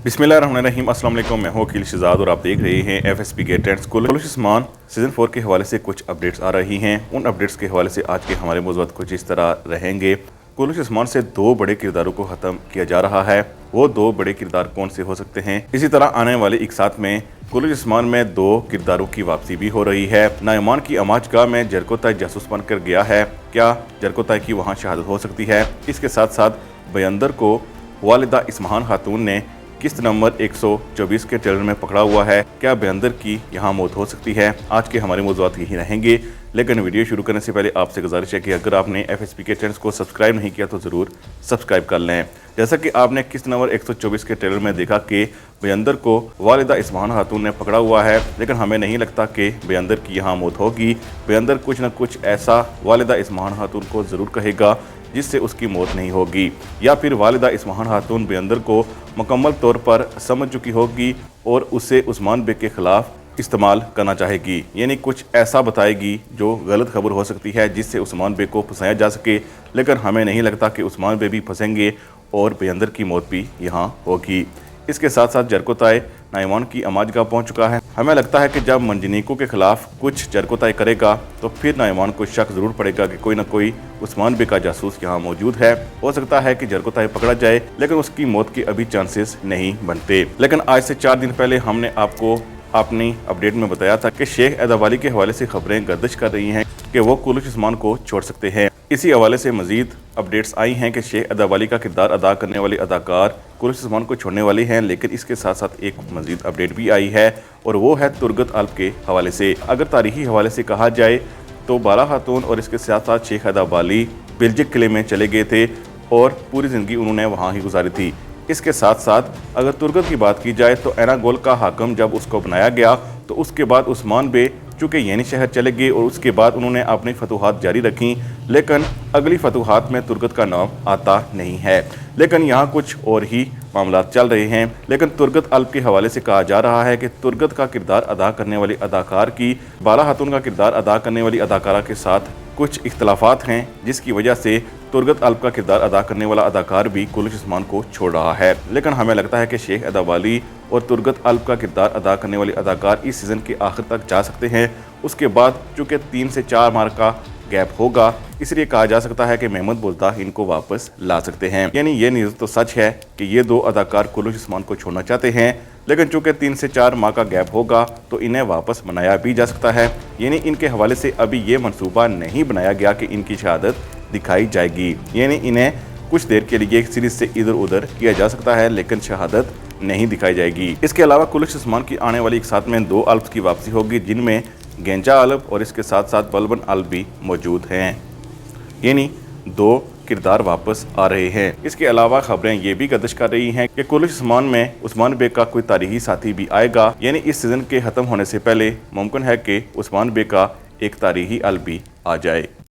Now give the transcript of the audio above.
बिस्मिल्लाहिर्रहमानिर्रहीम। अस्सलाम वालेकुम। मैं हूं वकील शहजाद और आप देख रहे हैं FSP के ट्रेंड्स। कुलुश उस्मान सीज़न 4 के हवाले से कुछ अपडेट्स आ रही हैं। उन अपडेट्स के हवाले से आज के हमारे मौज़ूआत कुछ इस तरह रहेंगे। कुलुश उस्मान से 2 बड़े किरदारों को ख़त्म किया जा रहा है। वो 2 बड़े किरदार कौन से हो सकते हैं? इसी तरह आने वाले एक साथ में कुलुश उस्मान में 2 किरदारों की वापसी भी हो रही है। नाइमान की अमाजगाह में जरकोताई जासूस बनकर गया है। क्या जरकोताई की वहाँ शहादत हो सकती है? इसके साथ साथ बयंदर को वालिदा इस्माहान खातून ने किस्त नंबर 124 के ट्रेलर में पकड़ा हुआ है। क्या बयंदर की यहाँ मौत हो सकती है? आज के हमारे मौज़ूआत यही रहेंगे। लेकिन वीडियो शुरू करने से पहले आपसे गुजारिश है कि अगर आपने FSP के ट्रेंड्स को सब्सक्राइब नहीं किया तो ज़रूर सब्सक्राइब कर लें। जैसा कि आपने किस्त नंबर 124 के ट्रेलर में देखा कि बयंदर को वालिदा इस्माहान खातून ने पकड़ा हुआ है, लेकिन हमें नहीं लगता कि बयंदर की यहाँ मौत होगी। बयंदर कुछ न कुछ ऐसा वालिदा इस्माहान खातून को ज़रूर कहेगा जिससे उसकी मौत नहीं होगी, या फिर वालिदा इस्माहान खातून बयंदर को मुकम्मल तौर पर समझ चुकी होगी और उसे उस्मान बेग के ख़िलाफ़ इस्तेमाल करना चाहेगी। यानी कुछ ऐसा बताएगी जो गलत खबर हो सकती है जिससे उस्मान बेग को फंसाया जा सके। लेकिन हमें नहीं लगता कि उस्मान बेग भी फंसेंगे और बयंदर की मौत भी यहाँ होगी। इसके साथ साथ जरकोताई नाइमान की अमाजगाह पहुँच चुका है। हमें लगता है कि जब मंजनीको के खिलाफ कुछ जरकोताई करेगा तो फिर नाइमान को शक ज़रूर पड़ेगा कि कोई ना कोई उस्मान बेग का जासूस यहाँ मौजूद है। हो सकता है कि जरकोताई पकड़ा जाए, लेकिन उसकी मौत के अभी चांसेस नहीं बनते। लेकिन आज से 4 दिन पहले हमने आपको अपनी अपडेट में बताया था कि शेख हैदर के हवाले से खबरें गर्दिश कर रही हैं कि वो कुलुश उस्मान को छोड़ सकते हैं। इसी हवाले से मजीद अपडेट्स आई हैं कि शेख हैदर का किरदार अदा करने वाले अदाकार कुलुश उस्मान को छोड़ने वाले हैं। लेकिन इसके साथ साथ एक मजीद अपडेट भी आई है और वो है तुरगत अल्प के हवाले से। अगर तारीखी हवाले से कहा जाए तो बाला खातून और इसके साथ साथ शेख हैदर बेल्जिक किले में चले गए थे और पूरी ज़िंदगी उन्होंने वहाँ ही गुजारी थी। इसके साथ साथ अगर तुरगत की बात की जाए तो एनागोल का हाकम जब उसको बनाया गया तो उसके बाद उस्मान बेग चूँकि येनी शहर चले गए और उसके बाद उन्होंने अपनी फतूहात जारी रखी, लेकिन अगली फतूहात में तुरगत का नाम आता नहीं है। लेकिन यहाँ कुछ और ही मामला चल रहे हैं। लेकिन तुरगत अल्प के हवाले से कहा जा रहा है कि तुरगत का किरदार अदा करने वाली अदाकार की बाला खातून का किरदार अदा करने वाली अदाकारा के साथ कुछ इख्तलाफात हैं, जिसकी वजह से तुरगत अल्प का किरदार अदा करने वाला अदाकार भी कुलुश उस्मान को छोड़ रहा है। लेकिन हमें लगता है कि शेख हैदर और तुरगत अल्प का किरदार अदा करने वाले अदाकार इस सीज़न के आखिर तक जा सकते हैं। उसके बाद चूँकि 3 से 4 माह का गैप होगा, इसलिए कहा जा सकता है कि महमूद बुल्ता इनको वापस ला सकते हैं। यानी ये न्यूज़ तो सच है कि ये 2 अदाकार कुलुश उस्मान को छोड़ना चाहते हैं, लेकिन चूँकि 3 से 4 माह का गैप होगा तो इन्हें वापस बनाया भी जा सकता है। यानी इनके हवाले से अभी ये मंसूबा नहीं बनाया गया कि इनकी शहादत दिखाई जाएगी। यानी इन्हें कुछ देर के लिए सीरीज से इधर उधर किया जा सकता है, लेकिन शहादत नहीं दिखाई जाएगी। इसके अलावा कुलुश उस्मान की आने वाली एक साथ में 2 अल्प की वापसी होगी, जिनमें गेंजा अल्प और इसके साथ साथ बलबन अल्प भी मौजूद हैं। यानी 2 किरदार वापस आ रहे हैं। इसके अलावा खबरें ये भी गर्दिश कर रही हैं कि कुलुश उस्मान में उस्मान बेग का कोई तारीखी साथी भी आएगा। यानी इस सीज़न के ख़त्म होने से पहले मुमकिन है कि उस्मान बेग का एक तारीखी अल्प भी आ जाए।